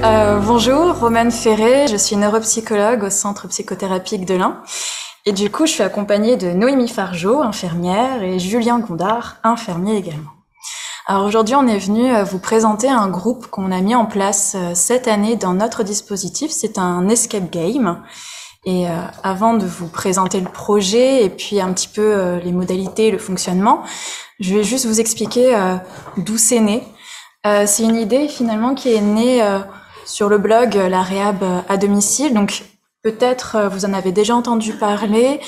Bonjour, Romane Ferré, je suis neuropsychologue au Centre psychothérapique de l'Ain. Et du coup, je suis accompagnée de Noémie Fargeot, infirmière, et Julien Gondard, infirmier également. Alors aujourd'hui, on est venu vous présenter un groupe qu'on a mis en place cette année dans notre dispositif. C'est un escape game. Et avant de vous présenter le projet et puis un petit peu les modalités, le fonctionnement, je vais juste vous expliquer d'où c'est né. C'est une idée finalement qui est née sur le blog La Réhab à domicile. Donc peut-être vous en avez déjà entendu parler.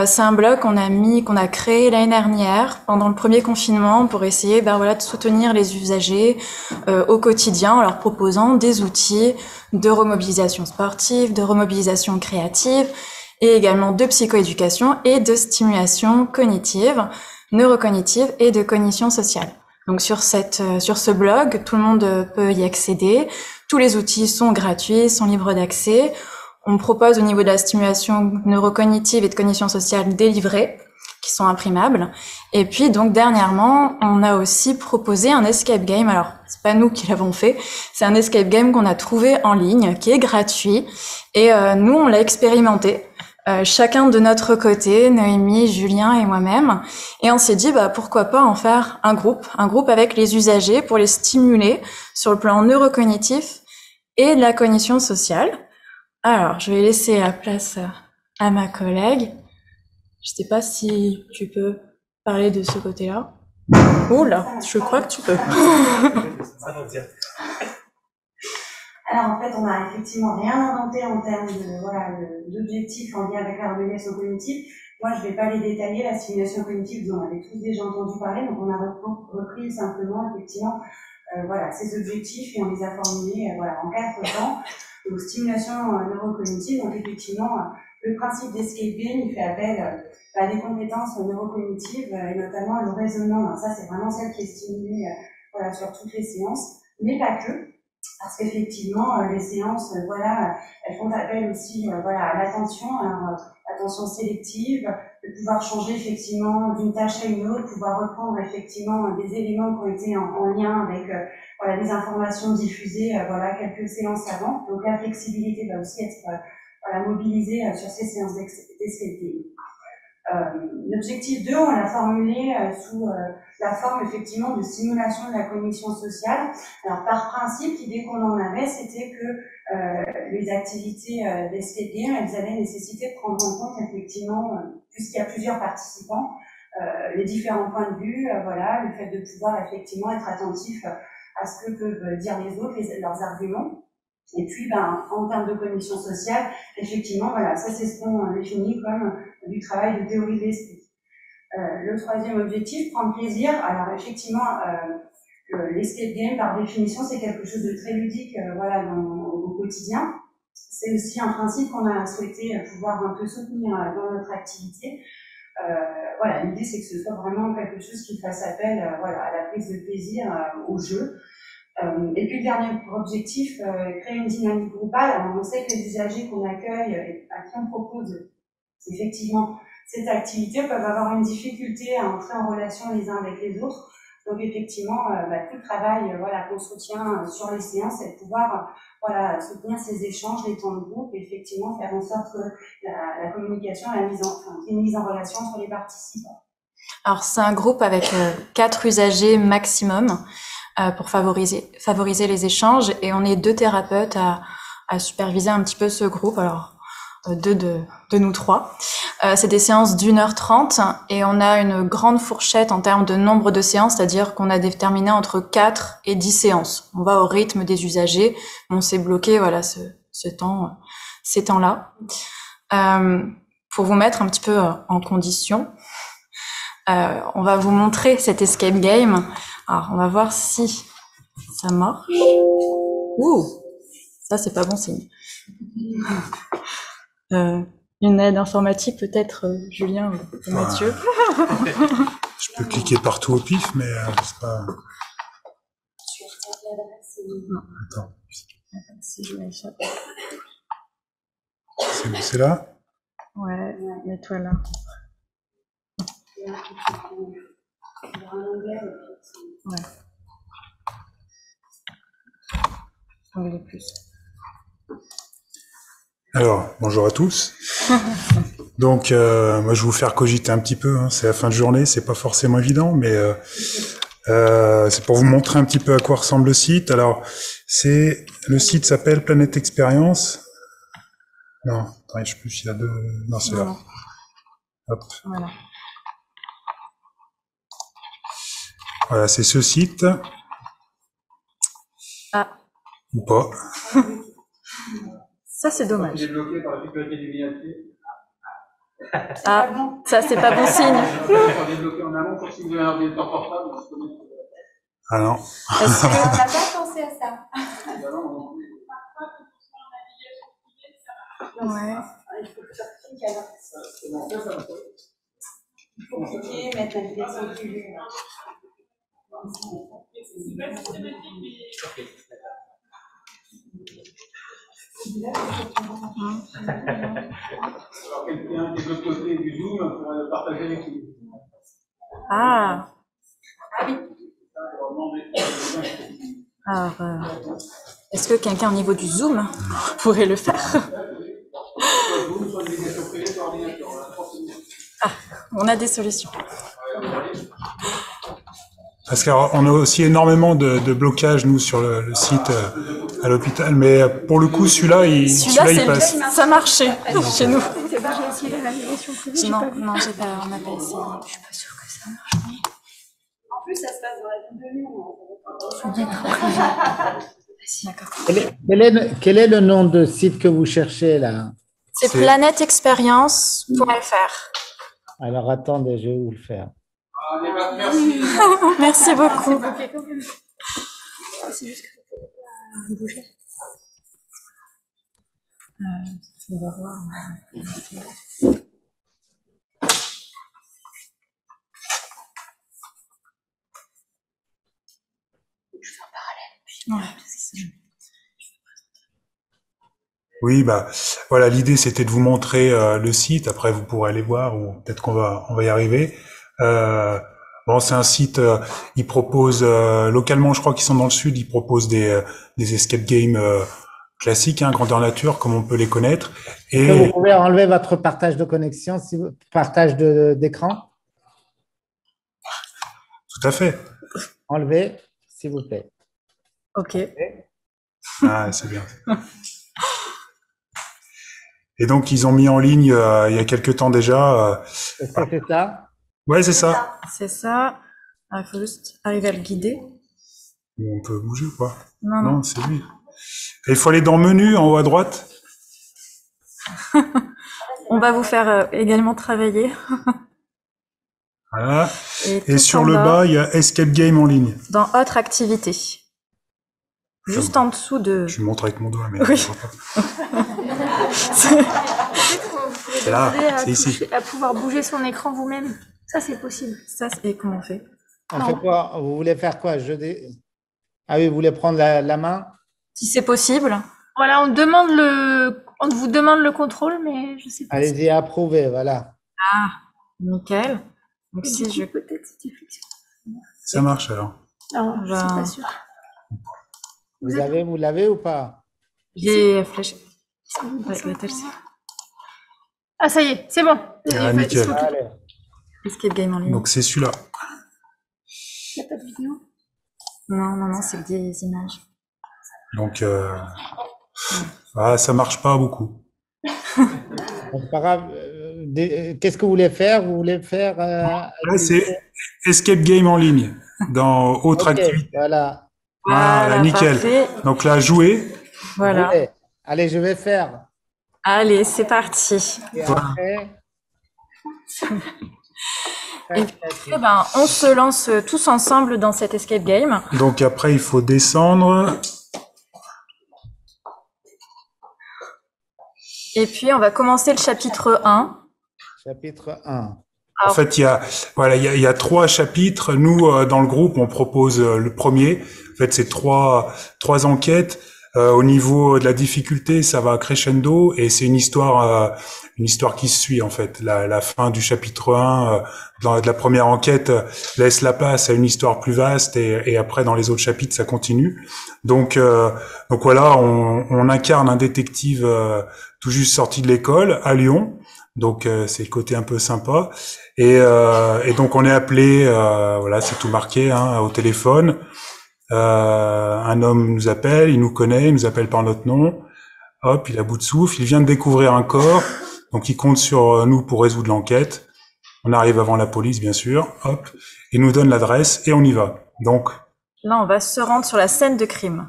C'est un blog qu'on a créé l'année dernière pendant le premier confinement pour essayer de soutenir les usagers au quotidien en leur proposant des outils de remobilisation sportive, de remobilisation créative et également de psychoéducation et de stimulation cognitive, neurocognitive et de cognition sociale. Donc sur ce blog, tout le monde peut y accéder. Tous les outils sont gratuits, sont libres d'accès. On propose au niveau de la stimulation neurocognitive et de cognition sociale des livrets qui sont imprimables. Et puis donc dernièrement, on a aussi proposé un escape game. Alors c'est pas nous qui l'avons fait, c'est un escape game qu'on a trouvé en ligne, qui est gratuit. Et nous on l'a expérimenté. Chacun de notre côté, Noémie, Julien et moi-même. Et on s'est dit, pourquoi pas en faire un groupe avec les usagers pour les stimuler sur le plan neurocognitif et de la cognition sociale. Alors, je vais laisser la place à ma collègue. Je sais pas si tu peux parler de ce côté-là. Oula, je crois que tu peux. Alors en fait, on n'a effectivement rien inventé en termes d'objectifs en lien avec la remédiation cognitive. Moi, je ne vais pas les détailler. La stimulation cognitive, vous en avez tous déjà entendu parler, donc on a repris simplement effectivement ces objectifs et on les a formulés en 4 temps. Donc stimulation neurocognitive, donc effectivement, le principe d'escape game, il fait appel à des compétences neurocognitives et notamment le raisonnement. Alors, ça, c'est vraiment celle qui est stimulée sur toutes les séances, mais pas que. Parce qu'effectivement, les séances, elles font appel aussi à l'attention, attention sélective, de pouvoir changer effectivement d'une tâche à une autre, pouvoir reprendre effectivement des éléments qui ont été en lien avec des informations diffusées quelques séances avant. Donc la flexibilité va aussi être mobilisée sur ces séances d'escape game. L'objectif 2, on l'a formulé sous la forme effectivement de stimulation de la cognition sociale. Alors par principe, l'idée qu'on en avait, c'était que les activités d'escape game, elles allaient nécessiter de prendre en compte effectivement, puisqu'il y a plusieurs participants, les différents points de vue, le fait de pouvoir effectivement être attentif à ce que peuvent dire les autres, leurs arguments. Et puis, en termes de cognition sociale, effectivement, ça c'est ce qu'on définit comme du travail de théorie de l'esprit. Le troisième objectif, prendre plaisir. Alors effectivement, l'escape game, par définition, c'est quelque chose de très ludique au quotidien. C'est aussi un principe qu'on a souhaité pouvoir un peu soutenir dans notre activité. L'idée, c'est que ce soit vraiment quelque chose qui fasse appel à la prise de plaisir au jeu. Et puis le dernier objectif, créer une dynamique groupale. Alors, on sait que les usagers qu'on accueille et à qui on propose effectivement cette activité peuvent avoir une difficulté à entrer en relation les uns avec les autres. Donc effectivement, tout le travail qu'on soutient sur les séances, c'est de pouvoir soutenir ces échanges, les temps de groupe, et effectivement faire en sorte que la communication et une mise en relation entre les participants. Alors c'est un groupe avec 4 usagers maximum pour favoriser les échanges, et on est 2 thérapeutes à superviser un petit peu ce groupe. Alors 2 de nous 3. C'est des séances d'1h30 et on a une grande fourchette en termes de nombre de séances, c'est-à-dire qu'on a déterminé entre 4 et 10 séances. On va au rythme des usagers, on s'est bloqué ces temps-là. Pour vous mettre un petit peu en condition, on va vous montrer cet escape game. Alors, on va voir si ça marche. Ouh, ça c'est pas bon signe. Une aide informatique peut-être, Julien ou Mathieu. Je peux cliquer partout au pif, mais c'est pas... Attends. C'est là? Ouais, mets-toi là. Ouais. onglet plus. Alors, bonjour à tous. Donc, moi, je vais vous faire cogiter un petit peu. Hein. C'est la fin de journée, c'est pas forcément évident, mais c'est pour vous montrer un petit peu à quoi ressemble le site. Alors, le site s'appelle Planète Expérience. Non, attendez, je sais plus s'il y a deux. Non, c'est là. Hop. Voilà. Voilà, c'est ce site. Ah. Ou pas. Ça, c'est dommage. C'est bloqué par la sécurité du binacier. Ah, ça, c'est pas bon signe. On est bloqué en amont pour si vous avez un ordinateur portable. Ah non. Est-ce que... On n'a pas pensé à ça. Ouais. Il faut que ça clique alors. Il faut cliquer, mettre navigation privée. Alors quelqu'un qui est de l'autre côté du Zoom pourrait le partager avec lui. Ah. oui. Alors, est-ce que quelqu'un au niveau du Zoom pourrait le faire? Ah, on a des solutions. Parce qu'on a aussi énormément de blocages, nous, sur le site à l'hôpital. Mais pour le coup, celui-là, il passe. Ça marchait chez nous. J'ai essayé la navigation privée. Non, on n'a pas essayé. Je suis pas sûre que ça marche. En plus, ça se passe dans la ville de Lyon. D'accord. Quel est le nom de site que vous cherchez là? C'est planèteexpérience.fr. Alors attendez, je vais vous le faire. Merci. Merci beaucoup. C'est juste que bouger. On va voir. Oui, bah voilà, l'idée c'était de vous montrer le site. Après, vous pourrez aller voir, ou peut-être qu'on va y arriver. Bon, c'est un site. Ils proposent localement, je crois qu'ils sont dans le sud. Ils proposent des escape games classiques, hein, grandeur nature, comme on peut les connaître. Et Vous pouvez enlever votre partage de connexion, partage d'écran. tout à fait. Enlevez, s'il vous plaît. Ok. Ah, c'est bien. Et donc, ils ont mis en ligne il y a quelques temps déjà. Est-ce que c'est ça? Ouais, c'est ça. C'est ça. Il faut juste arriver à le guider. On peut bouger ou pas? Non. Non, c'est lui. Et il faut aller dans Menu, en haut à droite. On va vous faire également travailler. Voilà. Et Et sur le bas, il y a Escape Game en ligne. dans Autre activité. Juste en dessous de... Je montre avec mon doigt, mais Oui. je vois pas. C'est- C'est là, Demander c'est ici. à pouvoir bouger son écran vous-même. Ça, c'est possible. Ça, et comment on fait? On fait quoi? Vous voulez faire quoi? Ah oui, vous voulez prendre la main? Si c'est possible. Voilà, on vous demande le contrôle, mais je sais pas. Allez-y, approuver, voilà. Ah, nickel. Donc si je... peut-être si tu flexions. Ça marche alors. Non, je suis pas sûre. Vous l'avez ou pas? J'ai flashé. Ouais, la telle, c'est- Ah, ça y est, c'est bon. Ah, nickel. Allez. Escape game en ligne. Donc c'est celui-là. Il n'y a pas de vidéo. Non, c'est que des images. Donc ça marche pas beaucoup. C'est pas grave. Qu'est-ce que vous voulez faire? Vous voulez faire Là, c'est Escape Game en ligne dans Autre Ok, activité. voilà. Voilà, nickel. Parfait. Donc là, jouer. Voilà. Allez, je vais faire. Allez, c'est parti. Et après, Et puis, on se lance tous ensemble dans cet escape game. Donc après, il faut descendre. Et puis, on va commencer le chapitre 1. chapitre 1. En fait, il y a 3 chapitres. Nous, dans le groupe, on propose le premier. En fait, c'est trois enquêtes. Au niveau de la difficulté, ça va crescendo et c'est une histoire une histoire qui se suit en fait. La fin du chapitre 1 de la première enquête laisse la place à une histoire plus vaste et après dans les autres chapitres ça continue. Donc voilà, on incarne un détective tout juste sorti de l'école à Lyon. Donc c'est le côté un peu sympa et donc on est appelé voilà, c'est tout marqué hein, au téléphone. Un homme nous appelle, il nous connaît, il nous appelle par notre nom. Hop, il a bout de souffle, il vient de découvrir un corps, donc il compte sur nous pour résoudre l'enquête. On arrive avant la police, bien sûr. Hop, il nous donne l'adresse et on y va. Donc là, on va se rendre sur la scène de crime.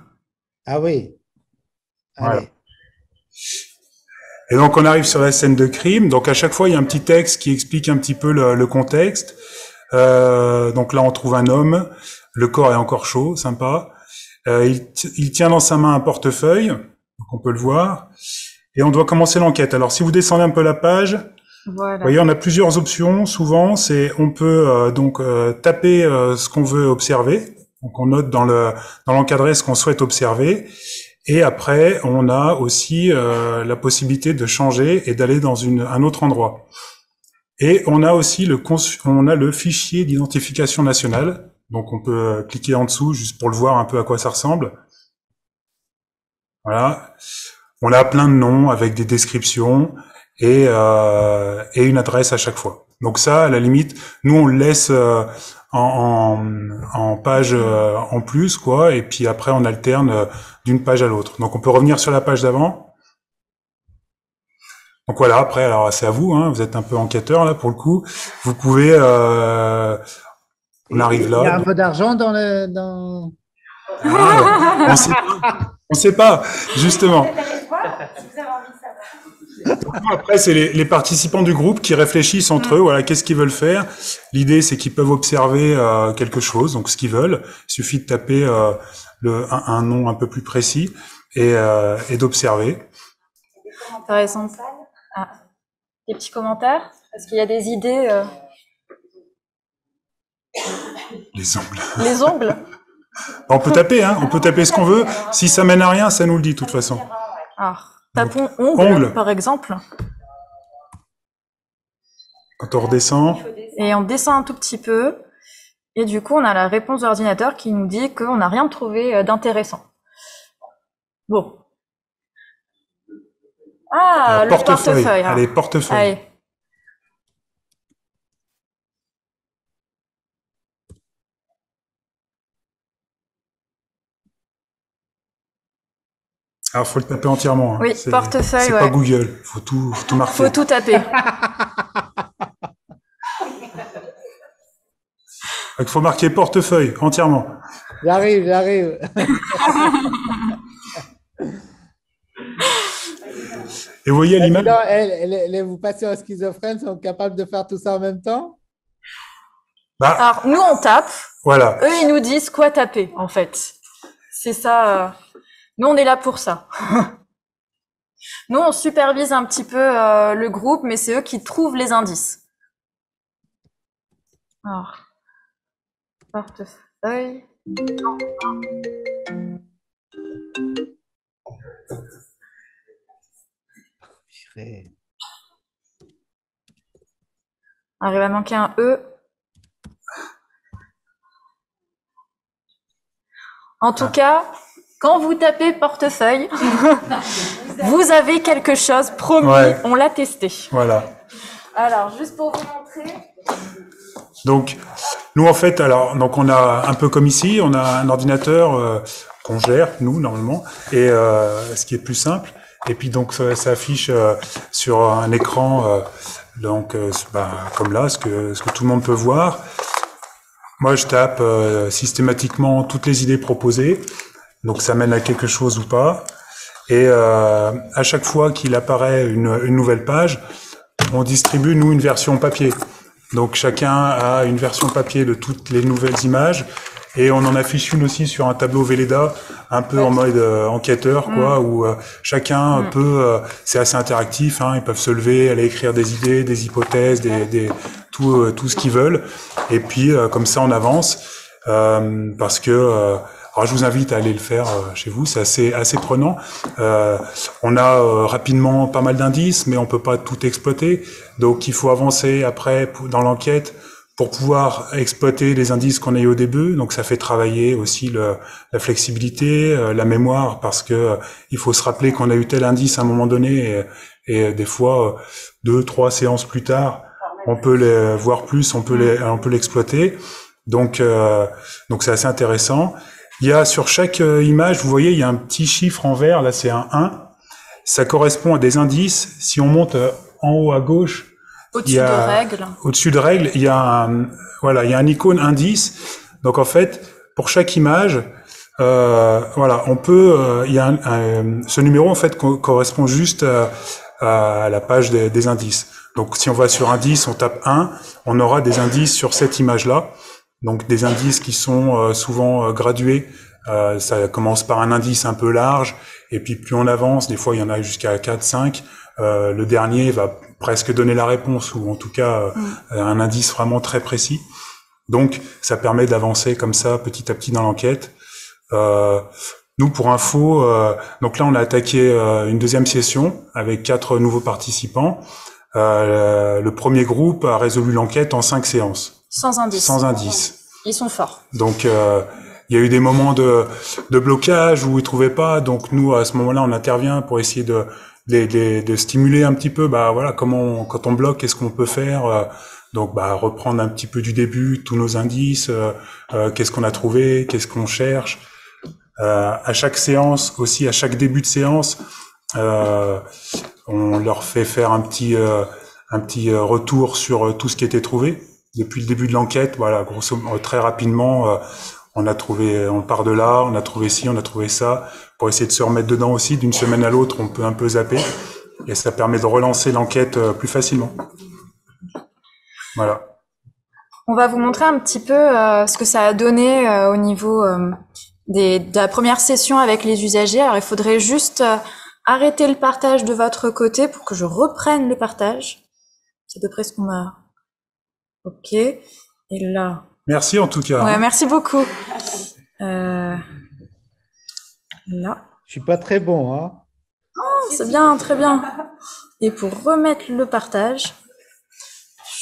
Ah oui. Allez. Voilà. Et donc on arrive sur la scène de crime. Donc à chaque fois, il y a un petit texte qui explique un petit peu le contexte. Donc là, on trouve un homme. Le corps est encore chaud, sympa. Il tient dans sa main un portefeuille, donc on peut le voir. Et on doit commencer l'enquête. Alors si vous descendez un peu la page, voilà. Vous voyez, on a plusieurs options. Souvent, on peut taper ce qu'on veut observer. Donc on note dans l'encadré ce qu'on souhaite observer. Et après, on a aussi la possibilité de changer et d'aller dans un autre endroit. Et on a aussi le fichier d'identification nationale. Donc on peut cliquer en dessous juste pour le voir un peu à quoi ça ressemble. Voilà. On a plein de noms avec des descriptions et une adresse à chaque fois. Donc ça, à la limite, nous on le laisse en page en plus, quoi. Et puis après on alterne d'une page à l'autre. Donc on peut revenir sur la page d'avant. Donc voilà. Après, alors c'est à vous. Hein, vous êtes un peu enquêteur là pour le coup. Vous pouvez on arrive là. Il y a un peu d'argent dans. Ah, on sait pas, justement. Après, c'est les participants du groupe qui réfléchissent entre eux. Voilà, qu'est-ce qu'ils veulent faire. L'idée, c'est qu'ils peuvent observer quelque chose, donc ce qu'ils veulent. Il suffit de taper un nom un peu plus précis et d'observer. Intéressant. Ah. Des petits commentaires? Est-ce qu'il y a des idées Les ongles. Les ongles? On peut taper, hein. On peut taper ce qu'on veut. Si ça mène à rien, ça nous le dit de toute façon. Ah, tapons ongles, par exemple. Quand on redescend. Et on descend un tout petit peu. Et du coup, on a la réponse de l'ordinateur qui nous dit qu'on n'a rien trouvé d'intéressant. Bon. Ah, le portefeuille. Allez, portefeuille. Allez. Alors, faut le taper entièrement. Hein. Oui, portefeuille, c'est pas Google. Faut tout marquer. Faut tout taper. Il faut marquer portefeuille entièrement. J'arrive. Et vous voyez l'image. Vous passez en schizophrène, sont capables de faire tout ça en même temps? Alors, nous, on tape. Voilà. Eux, ils nous disent quoi taper, en fait. C'est ça. Nous, on est là pour ça. Nous, on supervise un petit peu le groupe, mais c'est eux qui trouvent les indices. Alors, portefeuille. Arrive à manquer un E. En tout cas, quand vous tapez portefeuille, vous avez quelque chose, promis, ouais. On l'a testé. Voilà. Alors, juste pour vous montrer. Donc, nous, en fait, donc on a un peu comme ici, on a un ordinateur qu'on gère, nous, normalement, et ce qui est plus simple. Et puis, donc, ça affiche sur un écran, comme là, ce que tout le monde peut voir. Moi, je tape systématiquement toutes les idées proposées. Donc, ça mène à quelque chose ou pas. Et à chaque fois qu'il apparaît une nouvelle page, on distribue, nous, une version papier. Donc, chacun a une version papier de toutes les nouvelles images. Et on en affiche une aussi sur un tableau Velleda, un peu en mode enquêteur, quoi, où chacun peut... c'est assez interactif, hein, ils peuvent se lever, aller écrire des idées, des hypothèses, tout ce qu'ils veulent. Et puis, comme ça, on avance. Parce que... Alors je vous invite à aller le faire chez vous, c'est assez prenant. On a rapidement pas mal d'indices, mais on peut pas tout exploiter, donc il faut avancer après dans l'enquête pour pouvoir exploiter les indices qu'on a eu au début. Donc ça fait travailler aussi la flexibilité, la mémoire, parce que il faut se rappeler qu'on a eu tel indice à un moment donné, et des fois 2-3 séances plus tard, on peut les voir plus, on peut l'exploiter. Donc c'est assez intéressant. Il y a sur chaque image, vous voyez, il y a un petit chiffre en vert, là c'est un 1. Ça correspond à des indices. Si on monte en haut à gauche, Au-dessus de règles. Au-dessus de règles, il y a un icône indice. Donc en fait, pour chaque image, on peut, ce numéro en fait correspond juste à la page des indices. Donc si on va sur indice, on tape 1, on aura des indices sur cette image-là. Donc des indices qui sont souvent gradués. Ça commence par un indice un peu large, et puis plus on avance, des fois il y en a jusqu'à 4, 5. Le dernier va presque donner la réponse, ou en tout cas un indice vraiment très précis. Donc ça permet d'avancer comme ça petit à petit dans l'enquête. Nous, pour info, donc là on a attaqué une deuxième session avec 4 nouveaux participants. Le premier groupe a résolu l'enquête en 5 séances. Sans indice. Sans indice. Ils sont forts. Donc il y a eu des moments de blocage où ils trouvaient pas. Donc nous, à ce moment-là, on intervient pour essayer de stimuler un petit peu, quand on bloque, qu'est-ce qu'on peut faire, donc reprendre un petit peu du début tous nos indices, qu'est-ce qu'on a trouvé, qu'est-ce qu'on cherche. À chaque séance aussi, à chaque début de séance, on leur fait faire un petit retour sur tout ce qui a été trouvé depuis le début de l'enquête. Voilà, grosso modo, très rapidement, on part de là, on a trouvé ci, on a trouvé ça, pour essayer de se remettre dedans aussi. D'une semaine à l'autre, on peut un peu zapper, et ça permet de relancer l'enquête plus facilement. Voilà. On va vous montrer un petit peu ce que ça a donné au niveau de la première session avec les usagers. Alors il faudrait juste arrêter le partage de votre côté pour que je reprenne le partage. C'est à peu près ce qu'on m'a... Ok. Et là... Merci en tout cas. Ouais, merci beaucoup. Là. Je suis pas très bon, hein. Oh, c'est bien, très bien. Et pour remettre le partage,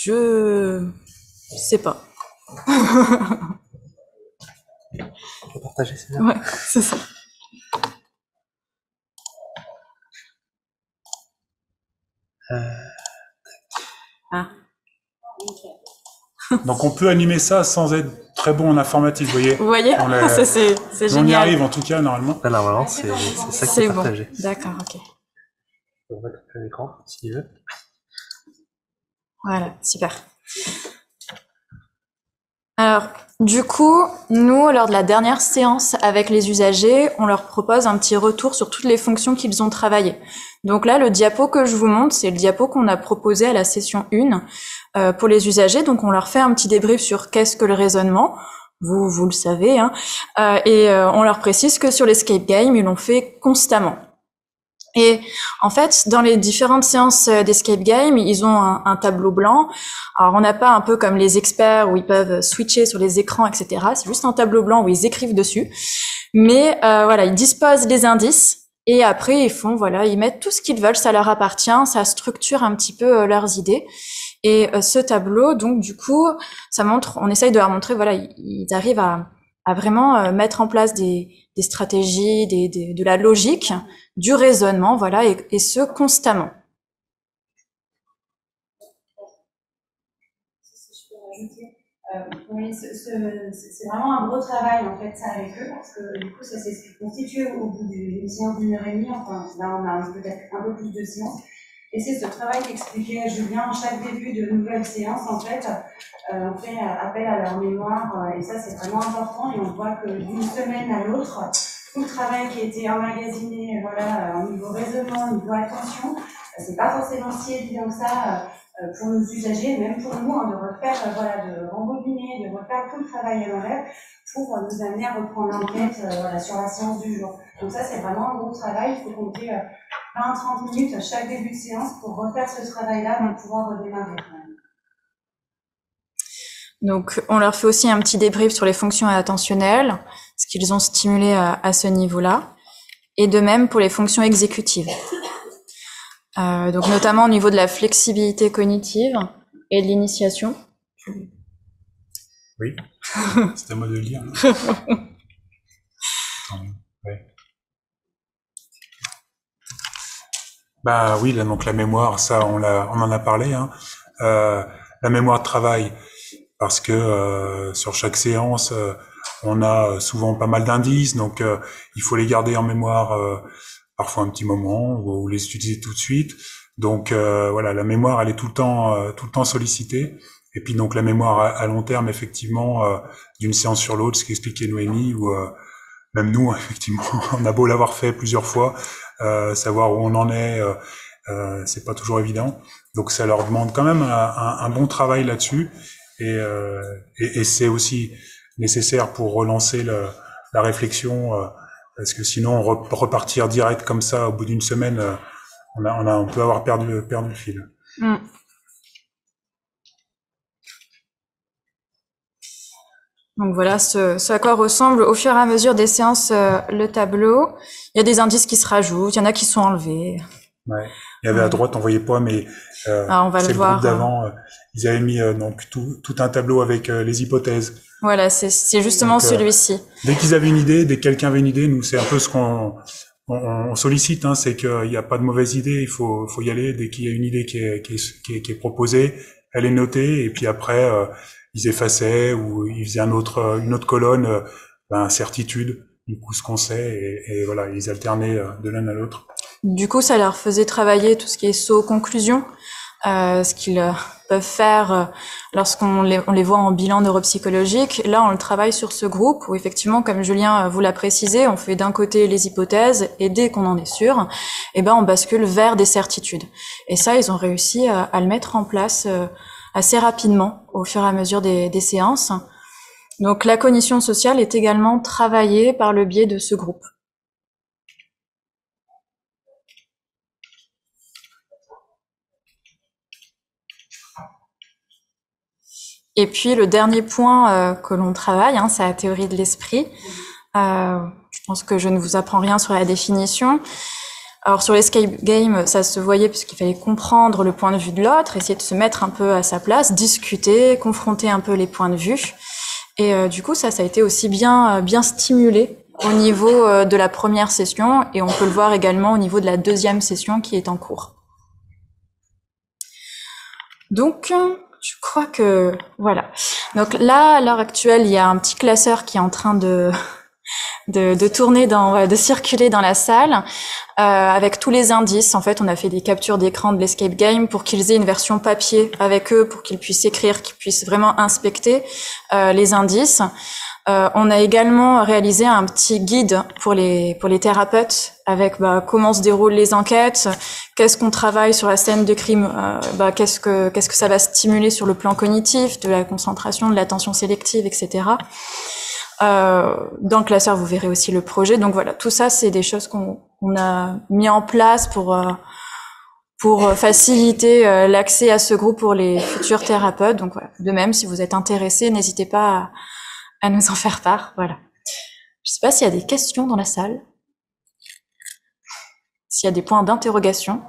je sais pas. Partager, c'est bien. Ouais, c'est ça. Ah. Donc on peut animer ça sans être très bon en informatique, vous voyez. Vous voyez, ça c'est génial. On y arrive en tout cas normalement. Là, normalement, c'est ça qui est partagé. Bon. D'accord, ok. On va mettre l'écran s'il veut. Voilà, super. Alors, du coup, nous, lors de la dernière séance avec les usagers, on leur propose un petit retour sur toutes les fonctions qu'ils ont travaillées. Donc là, le diapo que je vous montre, c'est le diapo qu'on a proposé à la session 1 pour les usagers. Donc, on leur fait un petit débrief sur qu'est-ce que le raisonnement. Vous le savez, hein. Et on leur précise que sur l'escape game, ils l'ont fait constamment. Et en fait, dans les différentes séances d'escape game, ils ont un tableau blanc. Alors, on n'a pas un peu comme les experts où ils peuvent switcher sur les écrans, etc. C'est juste un tableau blanc où ils écrivent dessus. Mais voilà, ils disposent les indices et après ils mettent tout ce qu'ils veulent, ça leur appartient, ça structure un petit peu leurs idées. Et ce tableau, donc du coup, ça montre, on essaye de leur montrer, voilà, ils arrivent à vraiment mettre en place des stratégies, de la logique, du raisonnement, voilà, et ce constamment. Oui, c'est vraiment un gros travail en fait ça avec eux, parce que du coup ça s'est constitué au bout d'une séance d'1h30, enfin là on a peut-être un peu plus de séances, et c'est ce travail qu'expliquait Julien, chaque début de nouvelle séance en fait, on fait appel à leur mémoire, et ça c'est vraiment important, et on voit que d'une semaine à l'autre, tout le travail qui a été emmagasiné, voilà, au niveau raisonnement, au niveau attention, c'est pas forcément si évident que ça pour nos usagers, même pour nous, de refaire, de rembobiner, de refaire tout le travail à l'envers pour nous amener à reprendre l'enquête sur la séance du jour. Donc ça, c'est vraiment un gros travail. Il faut compter 20-30 minutes à chaque début de séance pour refaire ce travail-là pour pouvoir redémarrer. Donc, on leur fait aussi un petit débrief sur les fonctions attentionnelles, ce qu'ils ont stimulé à ce niveau-là. Et de même pour les fonctions exécutives. Donc notamment au niveau de la flexibilité cognitive et de l'initiation. Oui, c'est à moi de le lire. Ouais. Bah oui, là, donc la mémoire, ça on en a parlé. Hein. La mémoire de travail, parce que sur chaque séance, on a souvent pas mal d'indices, donc il faut les garder en mémoire parfois un petit moment ou les utiliser tout de suite. Donc voilà, la mémoire, elle est tout le temps sollicitée. Et puis donc la mémoire à long terme, effectivement, d'une séance sur l'autre, ce qu'expliquait Noémie, ou même nous, effectivement, on a beau l'avoir fait plusieurs fois, savoir où on en est, c'est pas toujours évident. Donc ça leur demande quand même un bon travail là-dessus, et c'est aussi nécessaire pour relancer la réflexion, parce que sinon repartir direct comme ça au bout d'une semaine, on peut avoir perdu le fil. Mm. Donc voilà ce à quoi ressemble au fur et à mesure des séances le tableau. Il y a des indices qui se rajoutent, il y en a qui sont enlevés. Ouais. Il y avait à droite, on voyait pas, mais on va c'est le le voir. groupe d'avant. Ils avaient mis donc tout un tableau avec les hypothèses. Voilà, c'est justement celui-ci. Dès qu'ils avaient une idée, dès que quelqu'un avait une idée, nous c'est un peu ce qu'on sollicite, hein, c'est qu'il n'y a pas de mauvaise idée, il faut y aller. Dès qu'il y a une idée qui est proposée, elle est notée, et puis après ils effaçaient ou ils faisaient une autre colonne, certitude, du coup ce qu'on sait, et voilà, ils alternaient de l'un à l'autre. Du coup, ça leur faisait travailler tout ce qui est saut conclusion, ce qu'ils peuvent faire lorsqu'on les voit en bilan neuropsychologique. Là, on le travaille sur ce groupe où effectivement, comme Julien vous l'a précisé, on fait d'un côté les hypothèses et dès qu'on en est sûr, on bascule vers des certitudes. Et ça, ils ont réussi à le mettre en place assez rapidement au fur et à mesure des séances. Donc, la cognition sociale est également travaillée par le biais de ce groupe. Et puis le dernier point que l'on travaille, c'est la théorie de l'esprit. Je pense que je ne vous apprends rien sur la définition. Alors sur l'escape game, ça se voyait puisqu'il fallait comprendre le point de vue de l'autre, essayer de se mettre un peu à sa place, discuter, confronter un peu les points de vue. Et du coup, ça a été aussi bien stimulé au niveau de la première session, et on peut le voir également au niveau de la deuxième session qui est en cours. Donc, je crois que voilà. Donc là, à l'heure actuelle, il y a un petit classeur qui est en train de tourner de circuler dans la salle, avec tous les indices. En fait, on a fait des captures d'écran de l'escape game pour qu'ils aient une version papier avec eux, pour qu'ils puissent écrire, qu'ils puissent vraiment inspecter les indices. On a également réalisé un petit guide pour les thérapeutes avec comment se déroulent les enquêtes, qu'est-ce qu'on travaille sur la scène de crime, qu'est-ce que ça va stimuler sur le plan cognitif, de la concentration, de l'attention sélective, etc. Dans le classeur, vous verrez aussi le projet. Donc voilà, tout ça, c'est des choses qu'on a mis en place pour faciliter l'accès à ce groupe pour les futurs thérapeutes. Donc voilà, de même, si vous êtes intéressés, n'hésitez pas à nous en faire part. Voilà. Je sais pas s'il y a des questions dans la salle, s'il y a des points d'interrogation.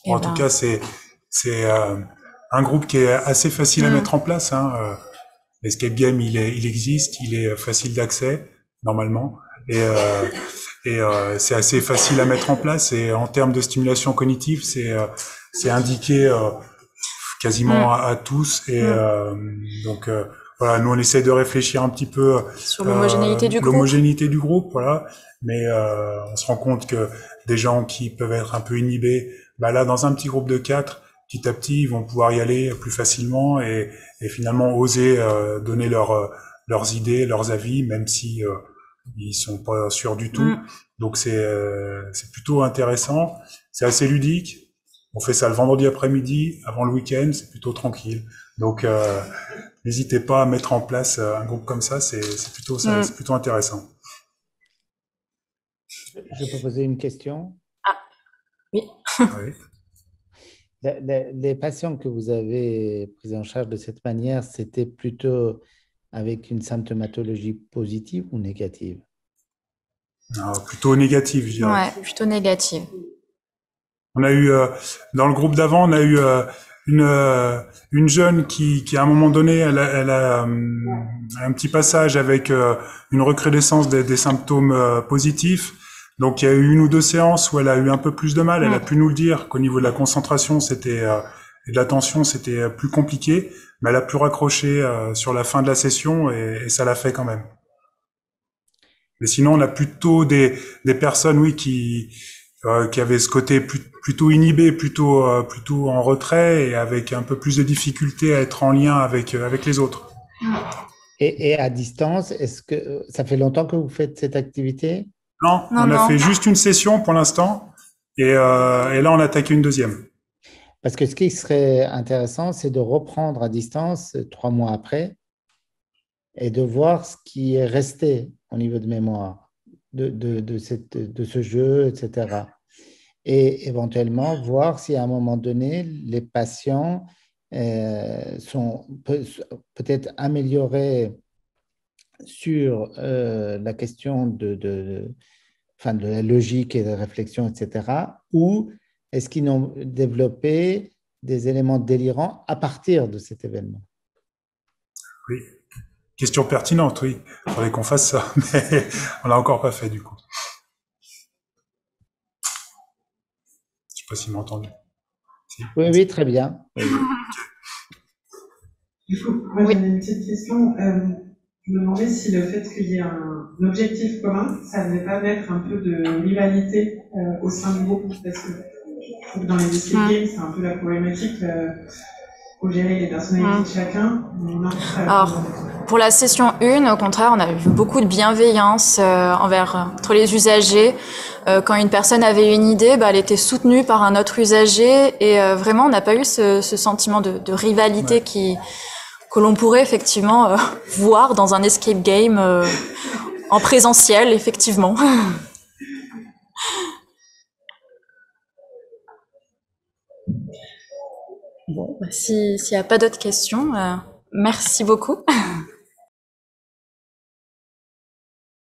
En tout cas, c'est un groupe qui est assez facile à mettre en place. L'escape game, il existe, il est facile d'accès normalement, et c'est assez facile à mettre en place. Et en termes de stimulation cognitive, c'est indiqué quasiment à tous. Et donc voilà, nous on essaie de réfléchir un petit peu sur l'homogénéité du groupe, voilà. Mais on se rend compte que des gens qui peuvent être un peu inhibés, là dans un petit groupe de 4, petit à petit, ils vont pouvoir y aller plus facilement et finalement oser donner leurs idées, leurs avis, même si ils sont pas sûrs du tout. Donc c'est plutôt intéressant, c'est assez ludique. On fait ça le vendredi après-midi, avant le week-end, c'est plutôt tranquille. Donc n'hésitez pas à mettre en place un groupe comme ça, c'est plutôt intéressant. Je peux poser une question? Ah, oui. Oui. Les patients que vous avez pris en charge de cette manière, c'était plutôt avec une symptomatologie positive ou négative? Plutôt négative, je dirais. Ouais, plutôt négative. On a eu dans le groupe d'avant, on a eu une jeune qui à un moment donné, elle a un petit passage avec une recrudescence des symptômes positifs. Donc il y a eu 1 ou 2 séances où elle a eu un peu plus de mal. Elle a pu nous le dire qu'au niveau de la concentration, c'était et de l'attention, c'était plus compliqué, mais elle a pu raccrocher sur la fin de la session et ça l'a fait quand même. Mais sinon, on a plutôt des personnes, oui, qui avaient ce côté plutôt inhibé, plutôt en retrait et avec un peu plus de difficulté à être en lien avec les autres. Et à distance, est-ce que ça fait longtemps que vous faites cette activité? Non, on a fait juste une session pour l'instant et là on a attaqué une deuxième. Parce que ce qui serait intéressant, c'est de reprendre à distance 3 mois après et de voir ce qui est resté au niveau de mémoire de ce jeu, etc. Et éventuellement voir si à un moment donné, les patients sont peut-être améliorés sur la question enfin, de la logique et de la réflexion, etc. Ou est-ce qu'ils ont développé des éléments délirants à partir de cet événement? Oui, question pertinente, oui. Il faudrait qu'on fasse ça, mais on l'a encore pas fait du coup. Je sais pas s'il m'a entendu. Si. Oui, oui, très bien. Oui. Du coup, moi j'avais une petite question. Je me demandais si le fait qu'il y ait un objectif commun, ça ne venait pas mettre un peu de rivalité au sein du groupe, parce que je trouve que dans les escape games, c'est un peu la problématique. Faut gérer les personnalités de chacun. Alors, pour la session 1, au contraire, on a eu beaucoup de bienveillance entre les usagers. Quand une personne avait une idée, elle était soutenue par un autre usager et vraiment, on n'a pas eu ce sentiment de rivalité que l'on pourrait effectivement voir dans un escape game en présentiel, effectivement. Bon, s'il n'y a pas d'autres questions, merci beaucoup.